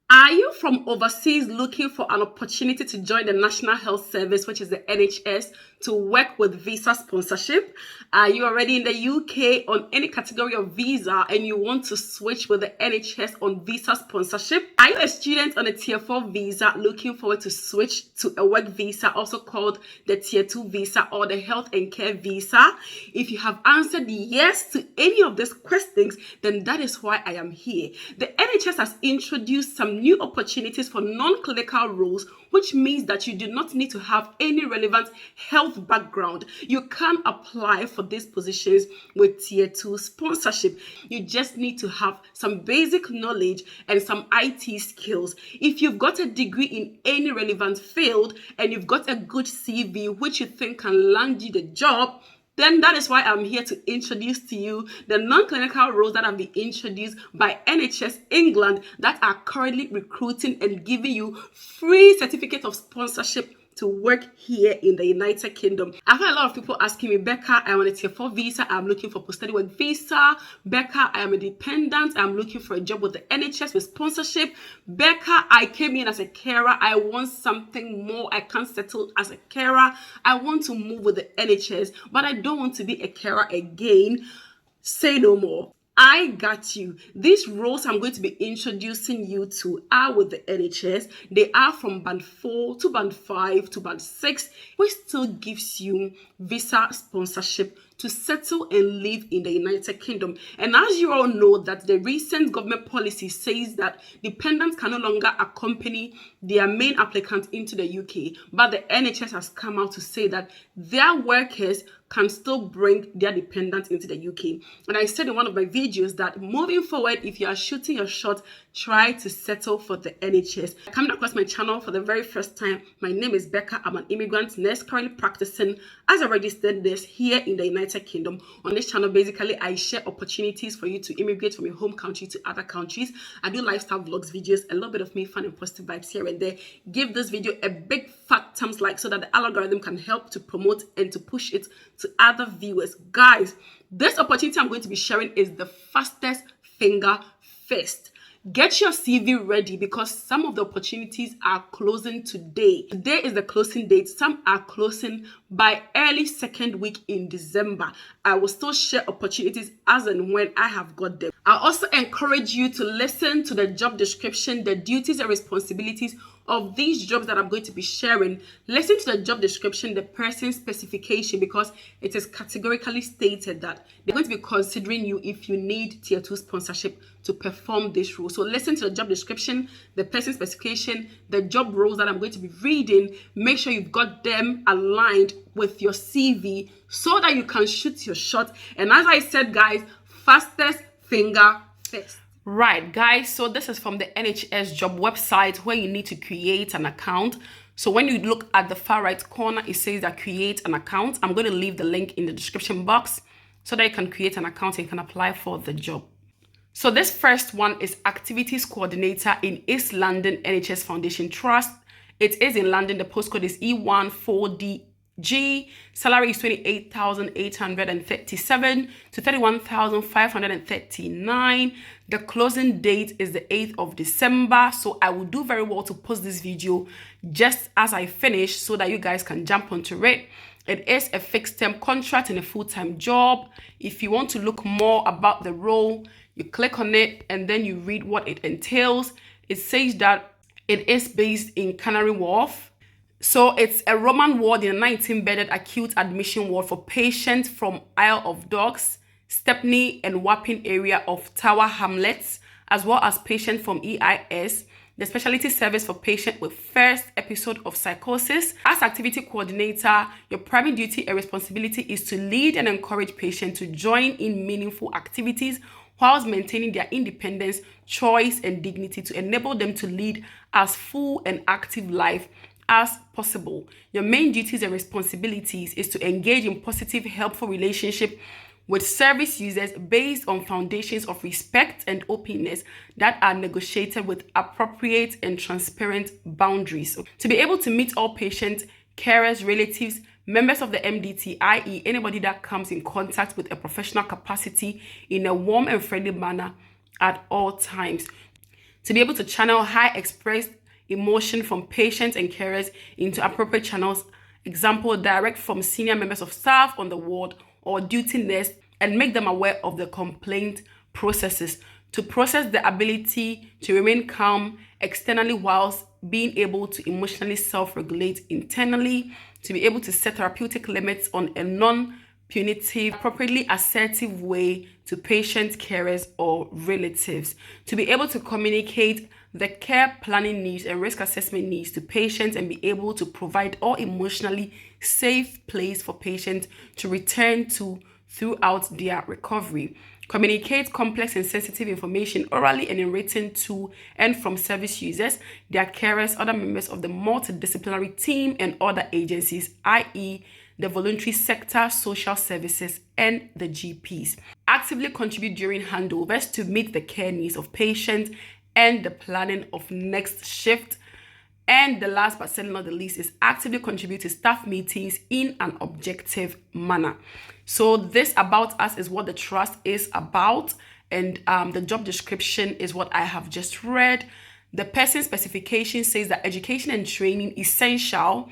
Are you from overseas looking for an opportunity to join the National Health Service, which is the NHS, to work with visa sponsorship? Are you already in the UK on any category of visa and you want to switch with the NHS on visa sponsorship? Are you a student on a Tier 4 visa looking forward to switch to a work visa, also called the Tier 2 visa or the health and care visa? If you have answered yes to any of these questions, then that is why I am here. The NHS has introduced some new opportunities for non-clinical roles, which means that you do not need to have any relevant health background. You can apply for these positions with Tier 2 sponsorship. You just need to have some basic knowledge and some IT skills. If you've got a degree in any relevant field and you've got a good CV which you think can land you the job, then that is why I'm here to introduce to you the non-clinical roles that have been introduced by NHS England that are currently recruiting and giving you free certificate of sponsorship to work here in the United Kingdom. I've had a lot of people asking me, Becca, I'm on a Tier 4 visa, I'm looking for post-study work visa. Becca, I am a dependent, I'm looking for a job with the NHS with sponsorship. Becca, I came in as a carer, I want something more, I can't settle as a carer, I want to move with the NHS, but I don't want to be a carer again. Say no more. I got you. These roles I'm going to be introducing you to are with the NHS. They are from band 4 to band 5 to band 6, which still gives you visa sponsorship to settle and live in the United Kingdom. And as you all know, that the recent government policy says that dependents can no longer accompany their main applicant into the UK, but the NHS has come out to say that their workers can still bring their dependents into the UK. And I said in one of my videos that moving forward, if you are shooting your shot, try to settle for the NHS. Coming across my channel for the very first time, my name is Becca. I'm an immigrant nurse currently practicing as a registered nurse here in the United Kingdom. On this channel, basically, I share opportunities for you to immigrate from your home country to other countries. I do lifestyle vlogs, videos, a little bit of me, fun and positive vibes here and there. Give this video a big fat thumbs like so that the algorithm can help to promote and to push it to other viewers. Guys, this opportunity I'm going to be sharing is the fastest finger first. Get your CV ready because some of the opportunities are closing today. Today is the closing date. Some are closing by early second week in December. I will still share opportunities as and when I have got them. I also encourage you to listen to the job description, the duties and responsibilities of these jobs that I'm going to be sharing. Listen to the job description, the person's specification, because it is categorically stated that they're going to be considering you if you need Tier 2 sponsorship to perform this role. So listen to the job description, the person's specification, the job roles that I'm going to be reading. Make sure you've got them aligned with your CV so that you can shoot your shot. And as I said, guys, fastest finger first. Right, guys, so this is from the NHS job website where you need to create an account. So when you look at the far right corner, it says that create an account. I'm going to leave the link in the description box so that you can create an account and you can apply for the job. So this first one is Activities Coordinator in East London NHS Foundation Trust. It is in London. The postcode is E14DG. Salary is 28,837 to 31,539. The closing date is the 8th of December. So I will do very well to post this video just as I finish so that you guys can jump onto it. It is a fixed term contract and a full-time job. If you want to look more about the role, you click on it and then you read what it entails. It says that it is based in Canary Wharf. So it's a Roman ward in a 19-bedded acute admission ward for patients from Isle of Dogs, Stepney and Wapping area of Tower Hamlets, as well as patients from EIS, the specialty service for patients with first episode of psychosis. As activity coordinator, your primary duty and responsibility is to lead and encourage patients to join in meaningful activities whilst maintaining their independence, choice, and dignity to enable them to lead as full and active life as possible. Your main duties and responsibilities is to engage in positive, helpful relationship with service users based on foundations of respect and openness that are negotiated with appropriate and transparent boundaries. To be able to meet all patients, carers, relatives, members of the MDT, i.e. anybody that comes in contact with a professional capacity in a warm and friendly manner at all times. to be able to channel high expressed emotion from patients and carers into appropriate channels. Example, direct from senior members of staff on the ward or duty nurse and make them aware of the complaint processes, to process the ability to remain calm externally whilst being able to emotionally self-regulate internally, to be able to set therapeutic limits on a non-punitive, appropriately assertive way to patients, carers, or relatives, to be able to communicate the care planning needs and risk assessment needs to patients and be able to provide all emotionally safe place for patients to return to throughout their recovery. Communicate complex and sensitive information orally and in written to and from service users, their carers, other members of the multidisciplinary team, and other agencies, i.e., the voluntary sector, social services, and the GPs. Actively contribute during handovers to meet the care needs of patients and the planning of next shift. And the last but certainly not the least is actively contribute to staff meetings in an objective manner. So this about us is what the trust is about, and the job description is what I have just read. The person specification says that education and training essential,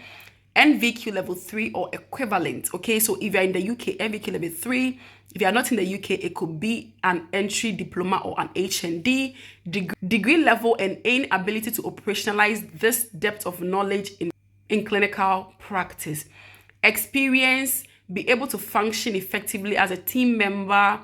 NVQ level 3 or equivalent. Okay, so if you're in the UK, NVQ level 3. If you are not in the UK, it could be an entry diploma or an HND degree level, and any ability to operationalize this depth of knowledge in clinical practice. Experience, be able to function effectively as a team member,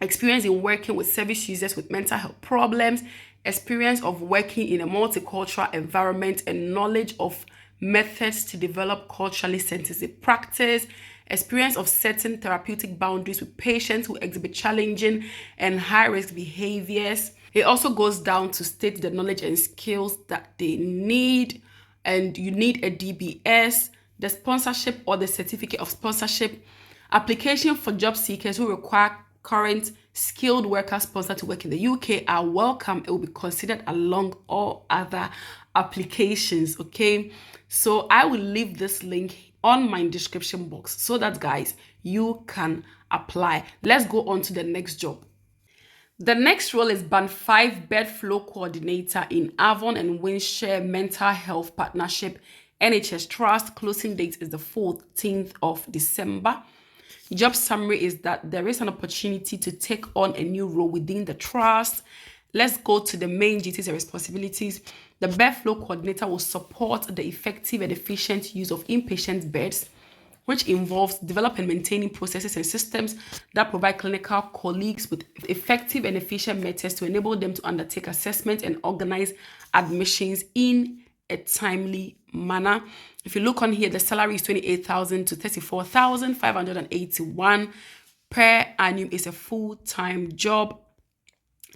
experience in working with service users with mental health problems, experience of working in a multicultural environment, and knowledge of methods to develop culturally sensitive practice, experience of setting therapeutic boundaries with patients who exhibit challenging and high-risk behaviors. It also goes down to state the knowledge and skills that they need, and you need a DBS, the sponsorship or the certificate of sponsorship. Application for job seekers who require current skilled worker sponsor to work in the UK are welcome. It will be considered along all other applications. Okay, so I will leave this link on my description box so that, guys, you can apply. Let's go on to the next job. The next role is Band 5 Bed Flow Coordinator in Avon and Winshare Mental Health Partnership NHS Trust. Closing date is the 14th of December. Job summary is that there is an opportunity to take on a new role within the trust. Let's go to the main duties and responsibilities. The bed flow coordinator will support the effective and efficient use of inpatient beds, which involves developing and maintaining processes and systems that provide clinical colleagues with effective and efficient methods to enable them to undertake assessment and organize admissions in a timely manner. If you look on here, the salary is 28,000 to 34,581 per annum. It's a full-time job.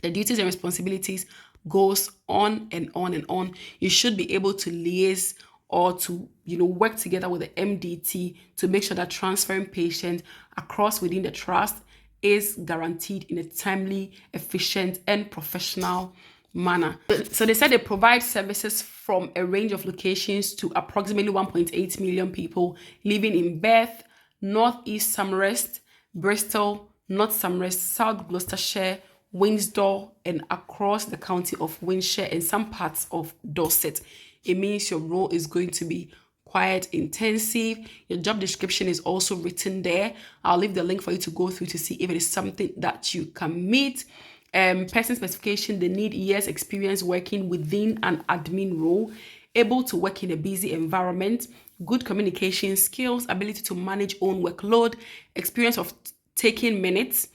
The duties and responsibilities goes on and on and on. You should be able to liaise or to work together with the MDT to make sure that transferring patients across within the trust is guaranteed in a timely, efficient, and professional manner. So they said they provide services from a range of locations to approximately 1.8 million people living in Bath, North East Samrest, Bristol, North Samrest, South Gloucestershire, Windsor, and across the county of Winshire and some parts of Dorset. It means your role is going to be quite intensive. Your job description is also written there. I'll leave the link for you to go through to see if it is something that you can meet. Person specification, they need years experience working within an admin role, able to work in a busy environment, good communication skills, ability to manage own workload, experience of taking minutes,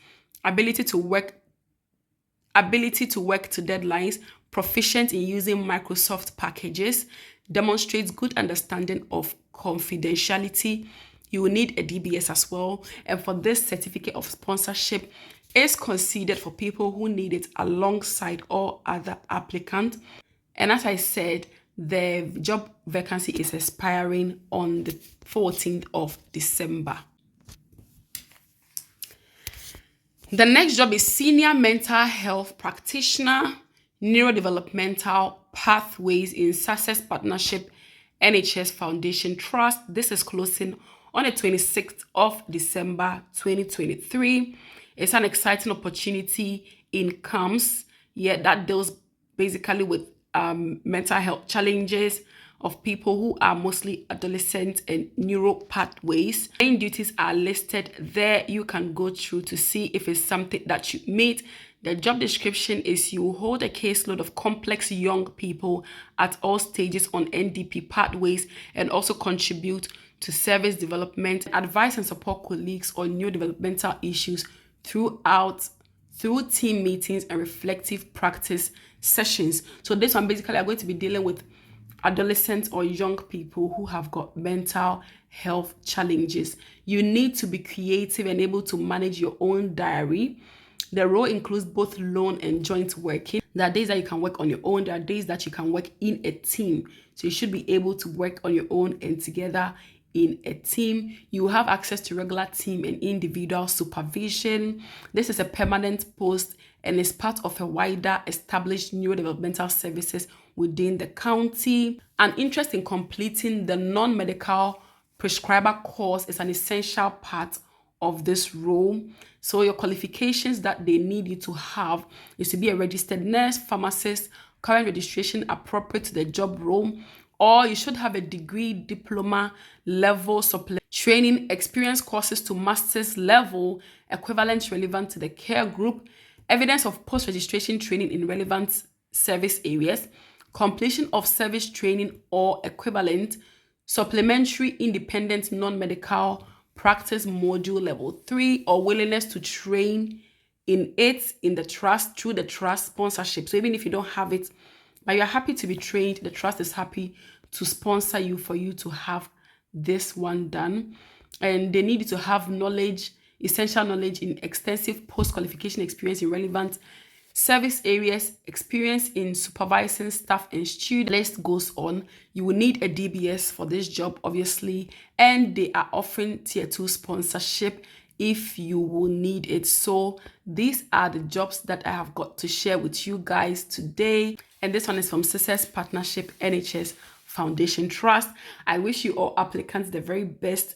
ability to work to deadlines, proficient in using Microsoft packages, demonstrates good understanding of confidentiality. You will need a DBS as well. And for this certificate of sponsorship is considered for people who need it alongside all other applicants. And as I said, the job vacancy is expiring on the 14th of December. The next job is Senior Mental Health Practitioner, Neurodevelopmental Pathways in Success Partnership, NHS Foundation Trust. This is closing on the 26th of December 2023. It's an exciting opportunity in CAMHS, that deals basically with mental health challenges of people who are mostly adolescents and neuro pathways. Main duties are listed there. You can go through to see if it's something that you meet. The job description is you hold a caseload of complex young people at all stages on NDP pathways and also contribute to service development, advise and support colleagues on new developmental issues through team meetings and reflective practice sessions. So this one basically are going to be dealing with adolescents or young people who have got mental health challenges. You need to be creative and able to manage your own diary. The role includes both lone and joint working. There are days that you can work on your own. There are days that you can work in a team. So you should be able to work on your own and together in a team. You have access to regular team and individual supervision. This is a permanent post and is part of a wider established neurodevelopmental services within the county. An interest in completing the non-medical prescriber course is an essential part of this role. So your qualifications that they need you to have is to be a registered nurse, pharmacist, current registration appropriate to the job role, or you should have a degree, diploma level, training, experience courses to master's level, equivalent relevant to the care group, evidence of post-registration training in relevant service areas, completion of service training or equivalent, supplementary independent non-medical practice module level 3, or willingness to train in it in the trust through the trust sponsorship. So even if you don't have it, but you're happy to be trained, the trust is happy to sponsor you for you to have this one done. And they need you to have knowledge, essential knowledge in extensive post-qualification experience in relevant service areas, experience in supervising staff and students. The list goes on. You will need a DBS for this job, obviously, and they are offering tier 2 sponsorship if you will need it. So these are the jobs that I have got to share with you guys today. And this one is from Success Partnership NHS Foundation Trust. I wish you all applicants the very best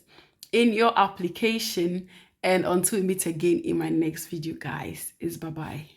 in your application. And until we meet again in my next video, guys, is bye-bye.